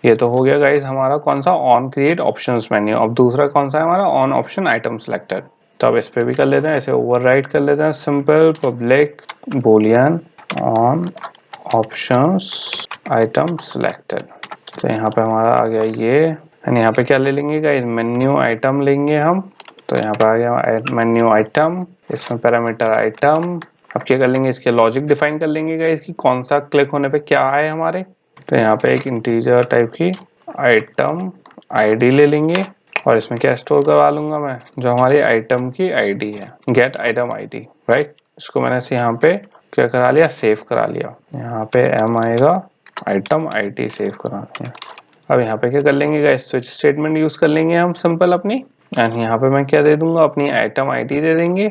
ये तो हो गया गाइस हमारा कौन सा ऑन क्रिएट ऑप्शंस मेन्यू। अब दूसरा कौन सा है हमारा ऑन ऑप्शन आइटम सिलेक्टेड। तो अब इस पे भी कर लेते हैं, इसे ओवरराइड कर लेते हैं, simple public Boolean on options item selected. तो यहाँ पे हमारा आ गया ये, एंड यहाँ पे क्या ले लेंगे गाइस, मेन्यू आइटम लेंगे हम। तो यहाँ पे आ गया मेन्यू आइटम, इसमें पैरामीटर आइटम। अब क्या कर लेंगे, इसके लॉजिक डिफाइन कर लेंगे गाइस कि कौन सा क्लिक होने पे क्या आए हमारे। तो यहाँ पे एक इंटीजर टाइप की आइटम आईडी ले लेंगे और इसमें क्या स्टोर करवा लूंगा मैं, जो हमारी आइटम की आईडी है, गेट आइटम आईडी, राइट। इसको मैंने यहाँ पे क्या करा लिया, सेव करा लिया। यहाँ पे एम आएगा, आइटम आईडी सेव करानी है। अब यहाँ पे क्या कर लेंगे गाइस, स्विच स्टेटमेंट यूज कर लेंगे हम सिंपल अपनी, एंड यहाँ पे मैं क्या दे दूंगा, अपनी आइटम आईडी दे देंगे।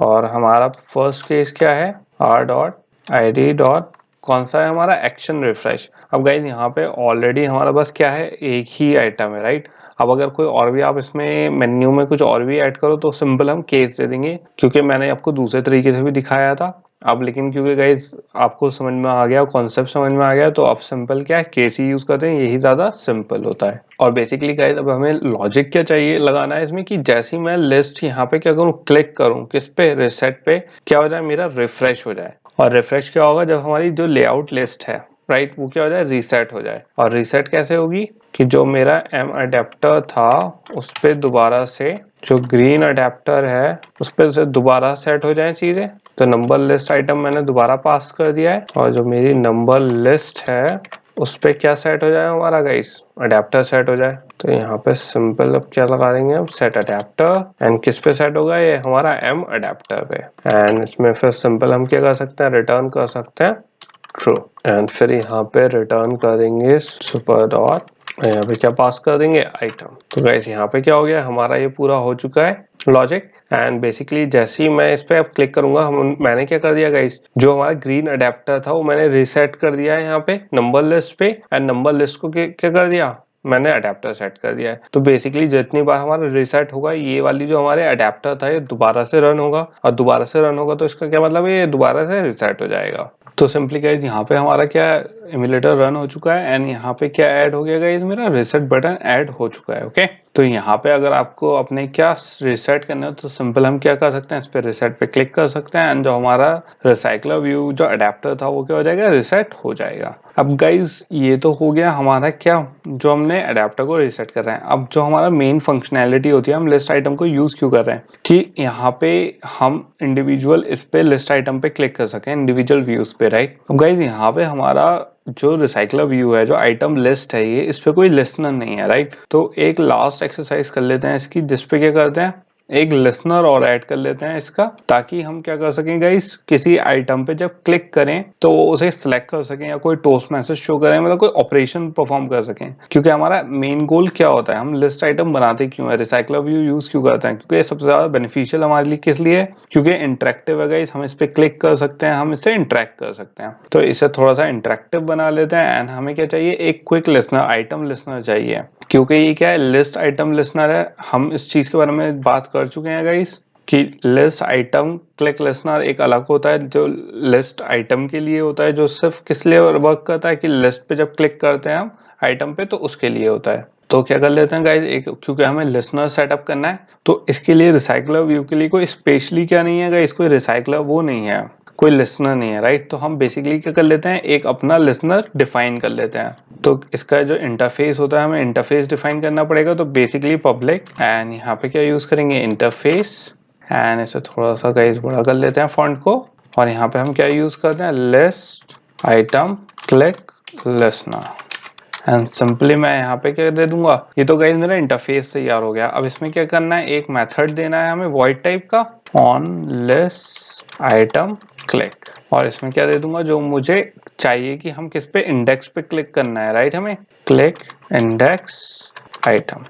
और हमारा फर्स्ट केस क्या है, R dot I D dot कौन सा है हमारा, एक्शन रिफ्रेश। अब गाइस यहाँ पे ऑलरेडी हमारा बस क्या है, एक ही आइटम है, राइट। अब अगर कोई और भी आप इसमें मेन्यू में कुछ और भी ऐड करो तो सिंपल हम केस दे देंगे, क्योंकि मैंने आपको दूसरे तरीके से भी दिखाया था। अब लेकिन क्योंकि गाइस आपको समझ में आ गया, कॉन्सेप्ट समझ में आ गया, तो आप सिंपल क्या है, केस ही यूज करते हैं, यही ज्यादा सिंपल होता है। और बेसिकली गाइस अब हमें लॉजिक क्या चाहिए लगाना है इसमें, कि जैसे ही मैं लिस्ट यहाँ पे क्या करूँ, क्लिक करूँ किस पे, रिसेट पे, क्या हो जाए, मेरा रिफ्रेश हो जाए। और रिफ्रेश क्या होगा, जब हमारी जो लेआउट लिस्ट है, राइट, वो क्या हो जाए, रीसेट हो जाए। और रीसेट कैसे होगी, कि जो मेरा एम अडेप्टर था उस पे दोबारा से जो ग्रीन अडेप्टर है उस पे से दोबारा सेट हो जाए चीजें। तो नंबर लिस्ट आइटम मैंने दोबारा पास कर दिया है, और जो मेरी नंबर लिस्ट है उस पे क्या सेट हो जाए हमारा गाइस, अडेप्टर सेट हो जाए। तो यहाँ पे सिंपल अब क्या लगा देंगे हम, सेट अडेप्टर, एंड किस पे सेट होगा, ये हमारा एम अडेप्टर पे। एंड इसमें फिर सिंपल हम क्या कर सकते हैं, रिटर्न कर सकते हैं ट्रू। एंड फिर यहाँ पे रिटर्न करेंगे सुपर डॉट, यहाँ पे क्या पास कर देंगे, आइटम। तो गाइस यहाँ पे क्या हो गया, हमारा ये पूरा हो चुका है लॉजिक। एंड बेसिकली जैसे ही मैं इस पे अब क्लिक करूंगा, मैंने क्या कर दिया गाइस, जो हमारा ग्रीन अडेप्टर था वो मैंने रीसेट कर दिया है यहाँ पे नंबर लिस्ट पे, एंड नंबर लिस्ट को क्या कर दिया, मैंने अडेप्टर सेट कर दिया है। तो बेसिकली जितनी बार हमारा रीसेट होगा, ये वाली जो हमारे अडेप्टर था ये दोबारा से रन होगा, और दोबारा से रन होगा तो इसका क्या मतलब है, ये दोबारा से रीसेट हो जाएगा। तो सिंपली गाइज यहाँ पे हमारा क्या एमुलेटर रन हो चुका है, एंड यहाँ पे क्या ऐड हो गया गाइज, मेरा रीसेट बटन ऐड हो चुका है। ओके, तो यहाँ पे अगर आपको अपने क्या रीसेट करना है तो सिंपल हम क्या कर सकते हैं, इस पे रीसेट पे क्लिक कर सकते हैं, एंड जो हमारा रिसाइकलर व्यू जो अडेप्टर था वो क्या हो जाएगा, रीसेट हो जाएगा। अब गाइज ये तो हो गया हमारा क्या, जो हमने अडेप्टर को रीसेट कर रहे हैं। अब जो हमारा मेन फंक्शनैलिटी होती है, हम लिस्ट आइटम को यूज क्यों कर रहे हैं, कि यहाँ पे हम इंडिविजुअल इस पे लिस्ट आइटम पे क्लिक कर सकें, इंडिविजुअल व्यूज पे, राइट। अब गाइज यहाँ पे हमारा जो रिसाइकलर व्यू है, जो आइटम लिस्ट है, ये इस पे कोई लिस्नर नहीं है, राइट। तो एक लास्ट एक्सरसाइज कर लेते हैं इसकी, जिसपे क्या करते हैं, एक लिसनर और ऐड कर लेते हैं इसका, ताकि हम क्या कर सकें गाइस, किसी आइटम पे जब क्लिक करें तो वो उसे सिलेक्ट कर सकें, या कोई टोस्ट मैसेज शो करें, मतलब कोई ऑपरेशन परफॉर्म कर सकें। क्योंकि हमारा मेन गोल क्या होता है, हम लिस्ट आइटम बनाते क्यों है, रिसाइकलर व्यू यूज क्यों करते हैं, क्योंकि ये सबसे ज्यादा बेनिफिशियल हमारे लिए किस लिए है, क्योंकि इंटरेक्टिव है गाइस, हम इस पे क्लिक कर सकते हैं, हम इससे इंटरेक्ट कर सकते हैं। तो इसे थोड़ा सा इंटरेक्टिव बना लेते हैं, एंड हमें क्या चाहिए, एक क्विक लिसनर, आइटम लिसनर चाहिए, क्योंकि ये क्या है, लिस्ट आइटम लिसनर है। हम इस चीज के बारे में बात कर चुके हैं गाइस, कि लिस्ट आइटम क्लिक लिसनर एक अलग होता है, जो लिस्ट आइटम के लिए होता है, जो सिर्फ किस लिए वर्क करता है, कि लिस्ट पे जब क्लिक करते हैं हम आइटम पे तो उसके लिए होता है। तो क्या कर लेते हैं गाइस, एक क्योंकि हमें लिसनर सेटअप करना है, तो इसके लिए रिसाइकलर व्यू के लिए कोई स्पेशली क्या नहीं है गाइस, कोई रिसाइकलर वो नहीं है, कोई लिसनर नहीं है, राइट। तो हम बेसिकली क्या कर लेते हैं, एक अपना लिसनर डिफाइन कर लेते हैं। तो इसका जो इंटरफेस होता है, हमें इंटरफेस डिफाइन करना पड़ेगा। तो बेसिकली पब्लिक, एंड यहाँ पे क्या यूज करेंगे, इंटरफेस, एंड इसे थोड़ा सा गाइस बड़ा कर लेते हैं फॉन्ट को, और यहाँ पे हम क्या यूज करते हैं, list item click listener, and simply मैं यहाँ पे क्या दे दूंगा, ये तो गाइस मेरा इंटरफेस तैयार हो गया। अब इसमें क्या करना है, एक मेथड देना है हमें वॉइड टाइप का, ऑन लिस्ट आइटम क्लिक, और इसमें क्या दे दूंगा, जो मुझे चाहिए कि हम किस पे, इंडेक्स पे क्लिक करना है, राइट, हमें क्लिक इंडेक्स आइटम।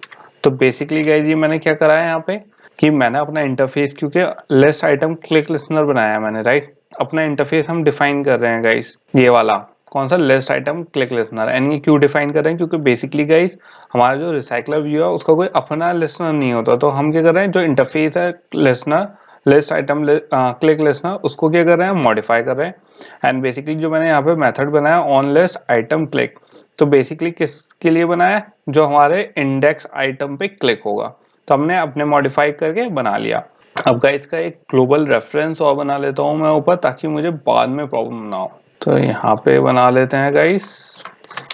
तो बेसिकली गाइस ये मैंने क्या करा है यहाँ पे, कि मैंने अपना इंटरफेस, क्योंकि लिस्ट आइटम क्लिक लिसनर बनाया है मैंने, राइट, अपना इंटरफेस हम डिफाइन कर रहे हैं गाइस, ये वाला कौन सा, list item click listener. And ये क्यों डिफाइन कर रहे हैं, क्योंकि बेसिकली गाइस हमारा जो रिसाइकलर व्यू है उसका कोई अपना लिसनर नहीं होता। तो हम क्या कर रहे हैं, जो इंटरफेस है listener, list item click listener, उसको क्या कर रहे हैं, मॉडिफाई कर रहे हैं। एंड बेसिकली जो मैंने यहाँ पे मेथड बनाया ऑन लिस्ट आइटम क्लिक, तो बेसिकली किसके लिए बनाया, जो हमारे इंडेक्स आइटम पे क्लिक होगा। तो हमने अपने मॉडिफाई करके बना लिया। अब गाइस का एक ग्लोबल रेफरेंस और बना लेता हूँ मैं ऊपर, ताकि मुझे बाद में प्रॉब्लम ना हो। तो यहाँ पे बना लेते हैं guys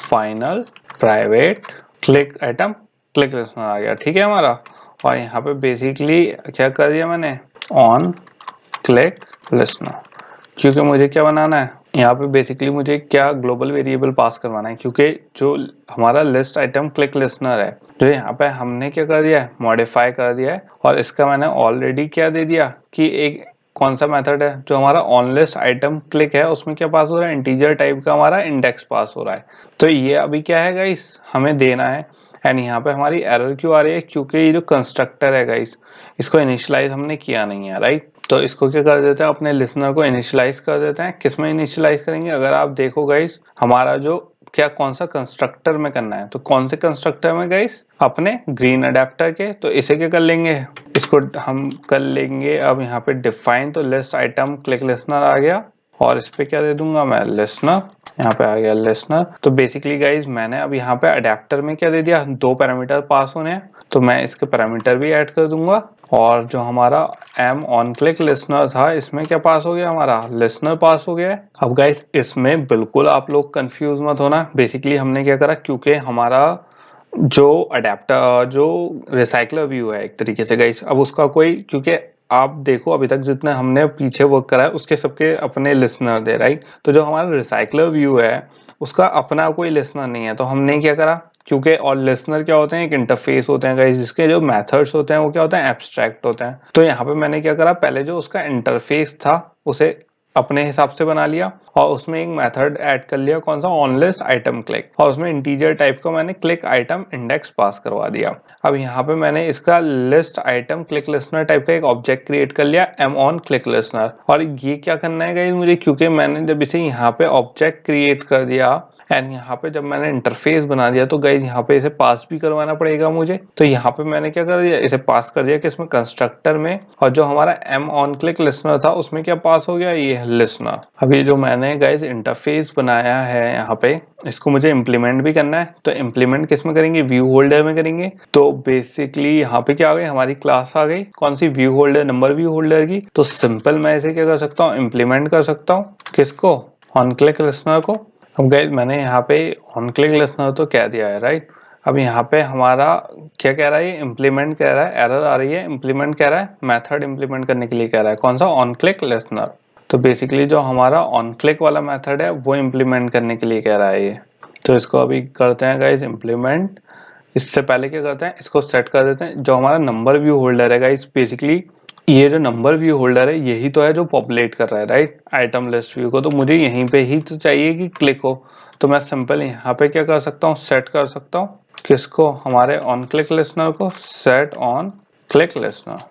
final private click item click listener आ गया, ठीक है हमारा। और यहाँ पे बेसिकली क्या कर दिया मैंने, ऑन क्लिक लिस्टनर, क्योंकि मुझे क्या बनाना है यहाँ पे बेसिकली मुझे क्या ग्लोबल वेरिएबल पास करवाना है, क्योंकि जो हमारा लिस्ट आइटम क्लिक लिस्टनर है, जो यहाँ पे हमने क्या कर दिया है, मॉडिफाई कर दिया है। और इसका मैंने ऑलरेडी क्या दे दिया कि एक कौन सा मेथड है, जो हमारा ऑन लिस्ट आइटम क्लिक है उसमें क्या पास हो रहा है, इंटीजर टाइप का हमारा इंडेक्स पास हो रहा है। तो ये अभी क्या है गाइस, हमें देना है। एंड यहाँ पे हमारी एरर क्यों आ रही है, क्योंकि ये जो कंस्ट्रक्टर है गाइस, इसको इनिशियलाइज हमने किया नहीं है, राइट। तो इसको क्या कर देते हैं, अपने लिसनर को इनिशियलाइज कर देते हैं। किस में इनिशियलाइज करेंगे, अगर आप देखो गाइस, हमारा जो क्या कौन सा कंस्ट्रक्टर में करना है, तो कौन से कंस्ट्रक्टर में गाइस, अपने ग्रीन अडेप्टर के। तो इसे क्या कर लेंगे, इसको हम कर लेंगे अब यहाँ पे डिफाइन। तो लिस्ट आइटम क्लिक लिसनर आ गया, और इस पे क्या दे दूंगा मैं, लिसनर। यहाँ पे आ गया लिसनर। तो बेसिकली गाइज मैंने अब यहाँ पे अडेप्टर में क्या दे दिया, 2 पैरामीटर पास होने हैं, तो मैं इसके पैरामीटर भी ऐड कर दूंगा। और जो हमारा एम ऑन क्लिक लिसनर था, इसमें क्या पास हो गया, हमारा लिसनर पास हो गया है। अब गाइज इसमें बिल्कुल आप लोग कंफ्यूज मत होना। बेसिकली हमने क्या करा, क्योंकि हमारा जो अडेप्टर जो रिसाइकलर व्यू है एक तरीके से गाइस, अब उसका कोई, क्योंकि आप देखो अभी तक जितने हमने पीछे वर्क करा है उसके सबके अपने लिसनर दे, राइट। तो जो हमारा रिसाइकलर व्यू है उसका अपना कोई लिसनर नहीं है। तो हमने क्या करा, क्योंकि और लिसनर क्या होते हैं, एक इंटरफेस होते हैं गाइस, जिसके जो मेथड्स होते हैं वो क्या होते हैं, एब्स्ट्रैक्ट होते हैं। तो यहाँ पे मैंने क्या करा, पहले जो उसका इंटरफेस था उसे अपने हिसाब से बना लिया, और उसमें एक मेथड ऐड कर लिया, कौन सा, ऑन लिस्ट आइटम क्लिक, और उसमें इंटीजर टाइप का मैंने क्लिक आइटम इंडेक्स पास करवा दिया। अब यहाँ पे मैंने इसका list item click listener type का एक ऑब्जेक्ट क्रिएट कर लिया, एम ऑन क्लिक लिस्टनर। और ये क्या करना है गाइस मुझे, क्योंकि मैंने जब इसे यहाँ पे ऑब्जेक्ट क्रिएट कर दिया एंड यहाँ पे जब मैंने इंटरफेस बना दिया, तो गाइस यहाँ पे इसे पास भी करवाना पड़ेगा मुझे। तो यहाँ पे मैंने क्या कर दिया, इसे पास कर दिया कि इसमें कंस्ट्रक्टर में, और जो हमारा एम ऑन क्लिक लिसनर था उसमें क्या पास हो गया, ये लिसनर। अभी जो मैंने गाइस इंटरफेस बनाया है यहाँ पे, इसको मुझे इम्प्लीमेंट भी करना है। तो इम्प्लीमेंट किस में करेंगे, व्यू होल्डर में करेंगे। तो बेसिकली यहाँ पे क्या आ गई, हमारी क्लास आ गई, कौन सी, view holder, number view holder की। तो सिंपल मैं इसे क्या कर सकता हूँ, इम्प्लीमेंट कर सकता हूँ, किसको, ऑन क्लिक लिसनर को। अब गाइस मैंने यहाँ पे ऑन क्लिक लिसनर तो कह दिया है, राइट। अब यहाँ पे हमारा क्या कह रहा है, ये इम्प्लीमेंट कह रहा है, एरर आ रही है, इम्प्लीमेंट कह रहा है, मेथड इम्प्लीमेंट करने के लिए कह रहा है, कौन सा, ऑन क्लिक लिसनर। तो बेसिकली जो हमारा ऑन क्लिक वाला मेथड है वो इम्प्लीमेंट करने के लिए कह रहा है ये। तो इसको अभी करते हैं गाइस इम्प्लीमेंट। इससे पहले क्या करते हैं, इसको सेट कर देते हैं। जो हमारा नंबर व्यू होल्डर है गाइस, बेसिकली ये जो नंबर व्यू होल्डर है यही तो है जो पॉपुलेट कर रहा है, राइट, आइटम लिस्ट व्यू को। तो मुझे यहीं पे ही तो चाहिए कि क्लिक हो। तो मैं सिंपल यहाँ पे क्या कर सकता हूँ, सेट कर सकता हूँ, किसको, हमारे ऑन क्लिक लिसनर को, सेट ऑन क्लिक लिसनर।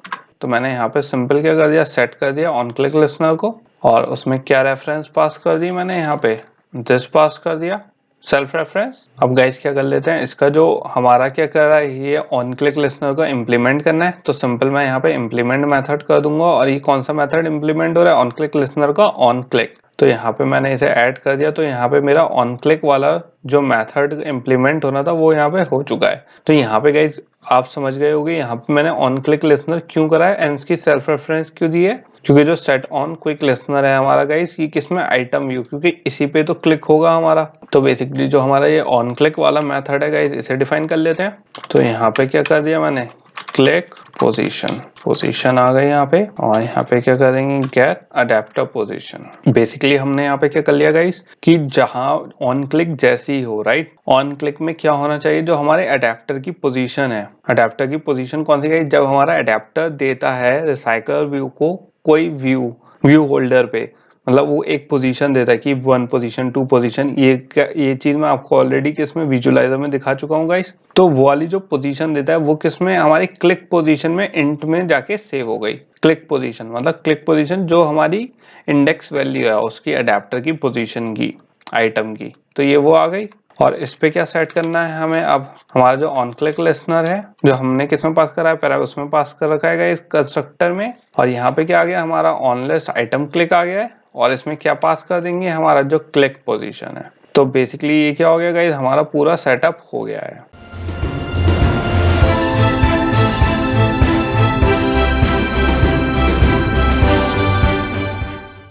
तो मैंने यहाँ पे सिंपल क्या कर दिया, सेट कर दिया ऑन क्लिक लिसनर को, और उसमें क्या रेफरेंस पास कर दी मैंने, यहाँ पे दिस पास कर दिया, सेल्फ रेफरेंस। अब गाइस क्या कर लेते हैं, इसका जो हमारा क्या कर रहा है, ये ऑन क्लिक लिसनर को इम्प्लीमेंट करना है। तो सिंपल मैं यहाँ पे इम्प्लीमेंट मेथड कर दूंगा, और ये कौन सा मेथड इम्प्लीमेंट हो रहा है, ऑन क्लिक लिसनर का ऑन क्लिक। तो यहाँ पे मैंने इसे ऐड कर दिया। तो यहाँ पे मेरा ऑन क्लिक वाला जो मेथड इम्प्लीमेंट होना था वो यहाँ पे हो चुका है। तो यहाँ पे गाइस आप समझ गए होंगे यहाँ पे मैंने ऑन क्लिक लिसनर क्यों करा है एंड इसकी सेल्फ रेफरेंस क्यों दी है, क्योंकि जो सेट ऑन क्विक लिसनर है हमारा गाइस, ये किसमें, आइटम व्यू, क्योंकि इसी पे तो क्लिक होगा हमारा। तो बेसिकली जो हमारा ये ऑन क्लिक वाला मेथड है गाइस, इसे डिफाइन कर लेते हैं। तो यहाँ पे क्या कर दिया मैंने, क्लिक पोजीशन आ गई यहाँ पे, और यहाँ पे क्या करेंगे, गेट अडेप्टर पोजीशन। बेसिकली हमने यहाँ पे क्या कर लिया गाइस, कि जहां ऑन क्लिक जैसी हो, राइट, ऑन क्लिक में क्या होना चाहिए, जो हमारे अडेप्टर की पोजीशन है। अडेप्टर की पोजीशन कौन सी गाइस, जब हमारा अडेप्टर देता है रिसाइकलर व्यू को कोई व्यू होल्डर पे, मतलब वो एक पोजीशन देता है कि 1 पोजीशन 2 पोजीशन, ये चीज मैं आपको ऑलरेडी किसमें, विजुलाइजर में दिखा चुका हूँ गाइस। तो वो वाली जो पोजीशन देता है वो किसमें, हमारी क्लिक पोजीशन में, इंट में जाके सेव हो गई। क्लिक पोजीशन मतलब क्लिक पोजीशन जो हमारी इंडेक्स वैल्यू है उसकी, अडेप्टर की पोजीशन की, आइटम की। तो ये वो आ गई। और इस पे क्या सेट करना है हमें, अब हमारा जो ऑन क्लिक लिसनर है जो हमने किसमें पास करा है, पहले उसमें पास कर रखा है इस कंस्ट्रक्टर में। और यहाँ पे क्या आ गया, हमारा ऑन लिस्ट आइटम क्लिक आ गया है, और इसमें क्या पास कर देंगे, हमारा जो क्लिक पोजीशन है। तो बेसिकली ये क्या हो गया गाइस, हमारा पूरा सेटअप हो गया है।